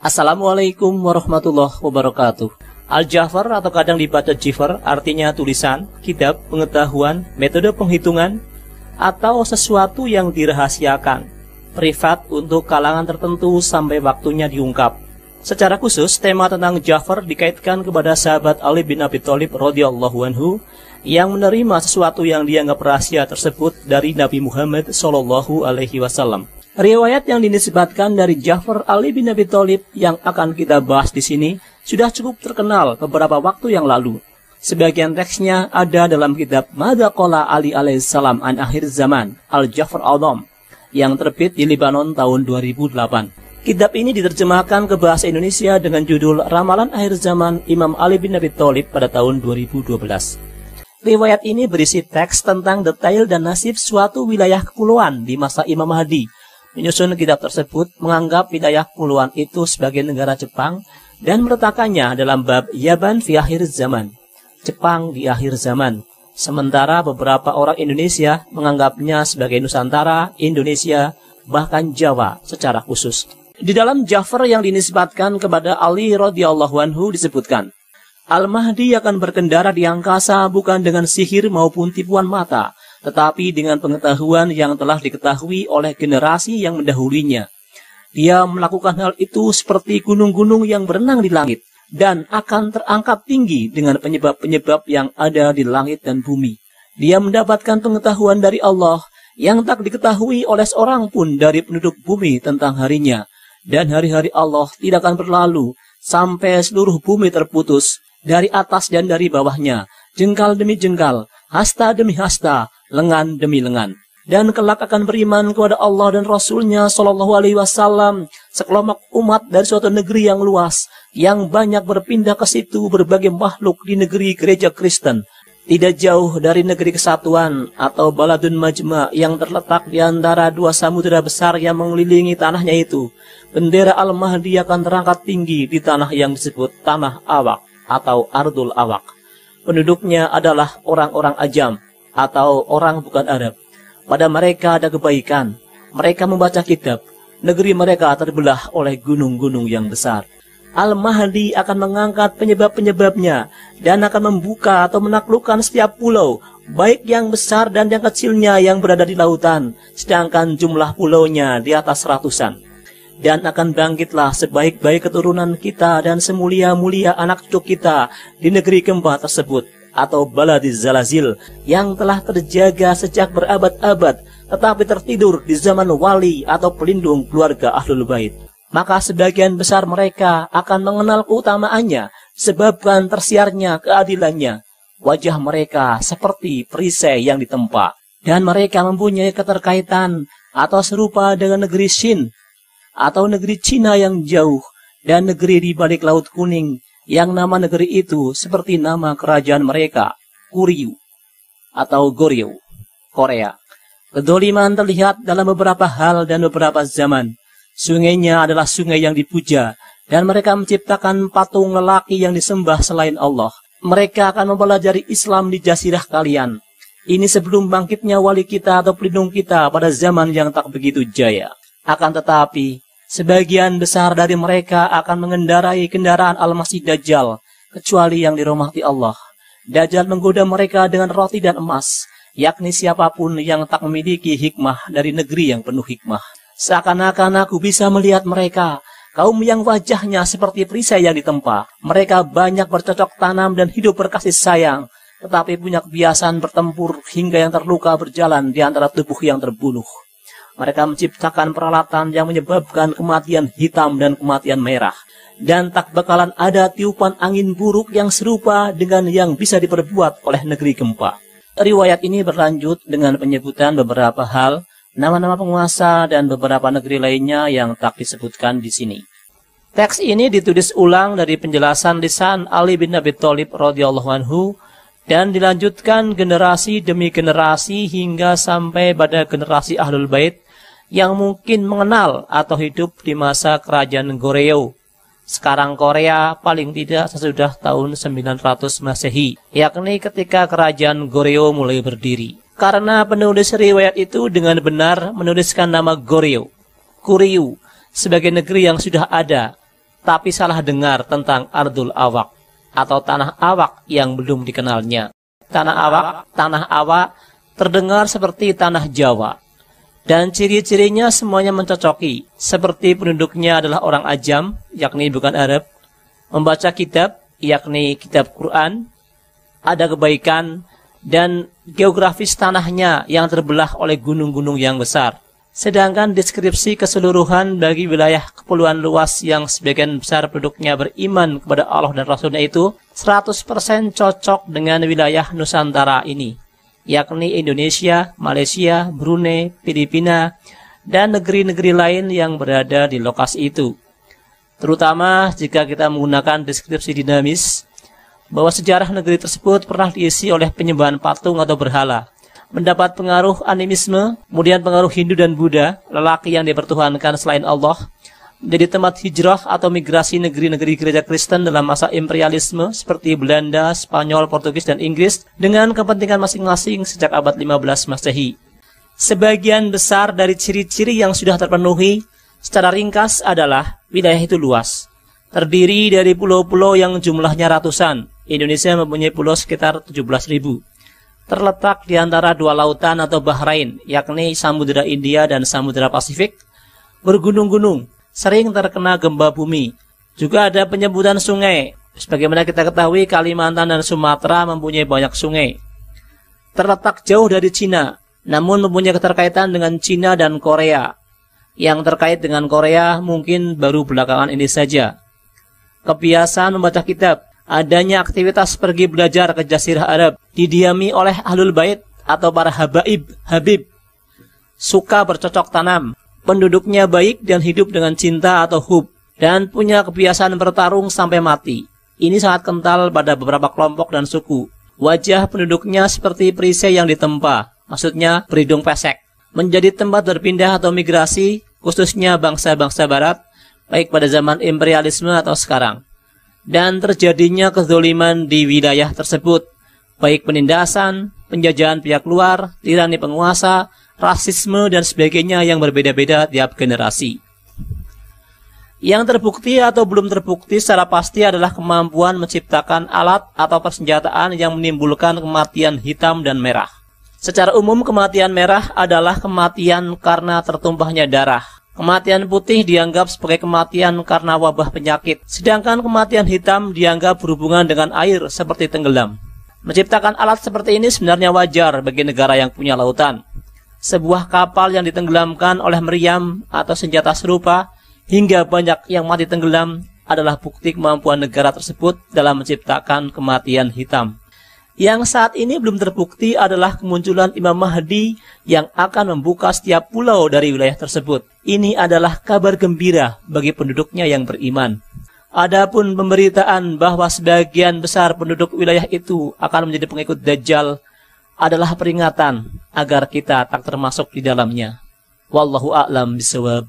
Assalamualaikum warahmatullahi wabarakatuh. Al-Jafar atau kadang dibaca Jifar artinya tulisan, kitab, pengetahuan, metode penghitungan, atau sesuatu yang dirahasiakan, privat untuk kalangan tertentu sampai waktunya diungkap. Secara khusus, tema tentang Jafar dikaitkan kepada sahabat Ali bin Abi Thalib radhiyallahu anhu yang menerima sesuatu yang dianggap rahasia tersebut dari Nabi Muhammad SAW. Riwayat yang dinisbatkan dari Jafar Ali bin Abi Thalib yang akan kita bahas di sini sudah cukup terkenal beberapa waktu yang lalu. Sebagian teksnya ada dalam kitab Madza Qala Ali alaihissalam an akhir zaman Al-Jafar Al-Dam yang terbit di Lebanon tahun 2008. Kitab ini diterjemahkan ke bahasa Indonesia dengan judul Ramalan Akhir Zaman Imam Ali bin Abi Thalib pada tahun 2012. Riwayat ini berisi teks tentang detail dan nasib suatu wilayah kepulauan di masa Imam Mahdi. Menyusun kitab tersebut menganggap wilayah kepulauan itu sebagai negara Jepang dan meletakkannya dalam bab Yaban fi akhir zaman, Jepang di akhir zaman. Sementara beberapa orang Indonesia menganggapnya sebagai Nusantara, Indonesia, bahkan Jawa secara khusus. Di dalam Jafar yang dinisbatkan kepada Ali radhiyallahu anhu disebutkan, Al-Mahdi akan berkendara di angkasa bukan dengan sihir maupun tipuan mata, tetapi dengan pengetahuan yang telah diketahui oleh generasi yang mendahulunya. Dia melakukan hal itu seperti gunung-gunung yang berenang di langit, dan akan terangkat tinggi dengan penyebab-penyebab yang ada di langit dan bumi. Dia mendapatkan pengetahuan dari Allah yang tak diketahui oleh seorang pun dari penduduk bumi tentang harinya, dan hari-hari Allah tidak akan berlalu sampai seluruh bumi terputus dari atas dan dari bawahnya, jengkal demi jengkal, hasta demi hasta, lengan demi lengan. Dan kelak akan beriman kepada Allah dan Rasulnya Shallallahu Alaihi Wasallam sekelompok umat dari suatu negeri yang luas, yang banyak berpindah ke situ berbagai makhluk di negeri gereja Kristen, tidak jauh dari negeri kesatuan atau Baladun Majma yang terletak di antara dua samudera besar yang mengelilingi tanahnya itu. Bendera Al-Mahdi akan terangkat tinggi di tanah yang disebut Tanah Awak atau Ardul Awak. Penduduknya adalah orang-orang Ajam atau orang bukan Arab. Pada mereka ada kebaikan. Mereka membaca kitab. Negeri mereka terbelah oleh gunung-gunung yang besar. Al-Mahdi akan mengangkat penyebab-penyebabnya dan akan membuka atau menaklukkan setiap pulau, baik yang besar dan yang kecilnya yang berada di lautan, sedangkan jumlah pulaunya di atas ratusan. Dan akan bangkitlah sebaik-baik keturunan kita dan semulia-mulia anak cucu kita di negeri gempa tersebut, atau Baladiz Zalazil, yang telah terjaga sejak berabad-abad, tetapi tertidur di zaman wali atau pelindung keluarga Ahlul Bait. Maka sebagian besar mereka akan mengenal keutamaannya, sebabkan tersiarnya keadilannya. Wajah mereka seperti perisai yang ditempa, dan mereka mempunyai keterkaitan atau serupa dengan negeri Shin, atau negeri Cina yang jauh, dan negeri di balik Laut Kuning, yang nama negeri itu seperti nama kerajaan mereka, Goryeo atau Goryeo, Korea. Kedoliman terlihat dalam beberapa hal dan beberapa zaman. Sungainya adalah sungai yang dipuja, dan mereka menciptakan patung lelaki yang disembah selain Allah. Mereka akan mempelajari Islam di jazirah kalian. Ini sebelum bangkitnya wali kita atau pelindung kita pada zaman yang tak begitu jaya. Akan tetapi, sebagian besar dari mereka akan mengendarai kendaraan Al-Masih Dajjal, kecuali yang dirahmati Allah. Dajjal menggoda mereka dengan roti dan emas, yakni siapapun yang tak memiliki hikmah dari negeri yang penuh hikmah. Seakan-akan aku bisa melihat mereka, kaum yang wajahnya seperti perisai yang ditempa. Mereka banyak bercocok tanam dan hidup berkasih sayang, tetapi punya kebiasaan bertempur hingga yang terluka berjalan di antara tubuh yang terbunuh. Mereka menciptakan peralatan yang menyebabkan kematian hitam dan kematian merah. Dan tak bakalan ada tiupan angin buruk yang serupa dengan yang bisa diperbuat oleh negeri gempa. Riwayat ini berlanjut dengan penyebutan beberapa hal, nama-nama penguasa dan beberapa negeri lainnya yang tak disebutkan di sini. Teks ini ditulis ulang dari penjelasan lisan Ali bin Abi Thalib radhiyallahu anhu dan dilanjutkan generasi demi generasi hingga sampai pada generasi Ahlul Bait yang mungkin mengenal atau hidup di masa kerajaan Goryeo, sekarang Korea, paling tidak sesudah tahun 900 Masehi, yakni ketika kerajaan Goryeo mulai berdiri. Karena penulis riwayat itu dengan benar menuliskan nama Goryeo, Goryeo, sebagai negeri yang sudah ada, tapi salah dengar tentang Ardul Awak atau tanah awak yang belum dikenalnya. Tanah awak terdengar seperti tanah Jawa, dan ciri-cirinya semuanya mencocoki, seperti penduduknya adalah orang ajam, yakni bukan Arab, membaca kitab, yakni kitab Quran, ada kebaikan, dan geografis tanahnya yang terbelah oleh gunung-gunung yang besar. Sedangkan deskripsi keseluruhan bagi wilayah kepulauan luas yang sebagian besar penduduknya beriman kepada Allah dan Rasulnya itu 100% cocok dengan wilayah Nusantara ini, yakni Indonesia, Malaysia, Brunei, Filipina, dan negeri-negeri lain yang berada di lokasi itu. Terutama jika kita menggunakan deskripsi dinamis, bahwa sejarah negeri tersebut pernah diisi oleh penyembahan patung atau berhala, mendapat pengaruh animisme, kemudian pengaruh Hindu dan Buddha, lelaki yang dipertuhankan selain Allah, menjadi tempat hijrah atau migrasi negeri-negeri gereja Kristen dalam masa imperialisme seperti Belanda, Spanyol, Portugis, dan Inggris dengan kepentingan masing-masing sejak abad 15 Masehi. Sebagian besar dari ciri-ciri yang sudah terpenuhi secara ringkas adalah wilayah itu luas, terdiri dari pulau-pulau yang jumlahnya ratusan. Indonesia mempunyai pulau sekitar 17.000. Terletak di antara dua lautan atau Bahrain, yakni Samudra India dan Samudra Pasifik. Bergunung-gunung, sering terkena gempa bumi. Juga ada penyebutan sungai. Sebagaimana kita ketahui, Kalimantan dan Sumatera mempunyai banyak sungai. Terletak jauh dari Cina, namun mempunyai keterkaitan dengan Cina dan Korea. Yang terkait dengan Korea mungkin baru belakangan ini saja. Kebiasaan membaca kitab, adanya aktivitas pergi belajar ke Jazirah Arab, didiami oleh Ahlul Bait atau para habib, suka bercocok tanam, penduduknya baik dan hidup dengan cinta atau hub, dan punya kebiasaan bertarung sampai mati. Ini sangat kental pada beberapa kelompok dan suku. Wajah penduduknya seperti perisai yang ditempa, maksudnya berhidung pesek, menjadi tempat berpindah atau migrasi, khususnya bangsa-bangsa barat, baik pada zaman imperialisme atau sekarang. Dan terjadinya kezoliman di wilayah tersebut, baik penindasan, penjajahan pihak luar, tirani penguasa, rasisme, dan sebagainya yang berbeda-beda tiap generasi. Yang terbukti atau belum terbukti secara pasti adalah kemampuan menciptakan alat atau persenjataan yang menimbulkan kematian hitam dan merah. Secara umum, kematian merah adalah kematian karena tertumpahnya darah. Kematian putih dianggap sebagai kematian karena wabah penyakit, sedangkan kematian hitam dianggap berhubungan dengan air seperti tenggelam. Menciptakan alat seperti ini sebenarnya wajar bagi negara yang punya lautan. Sebuah kapal yang ditenggelamkan oleh meriam atau senjata serupa hingga banyak yang mati tenggelam adalah bukti kemampuan negara tersebut dalam menciptakan kematian hitam. Yang saat ini belum terbukti adalah kemunculan Imam Mahdi yang akan membuka setiap pulau dari wilayah tersebut. Ini adalah kabar gembira bagi penduduknya yang beriman. Adapun pemberitaan bahwa sebagian besar penduduk wilayah itu akan menjadi pengikut Dajjal adalah peringatan agar kita tak termasuk di dalamnya. Wallahu a'lam bishawab.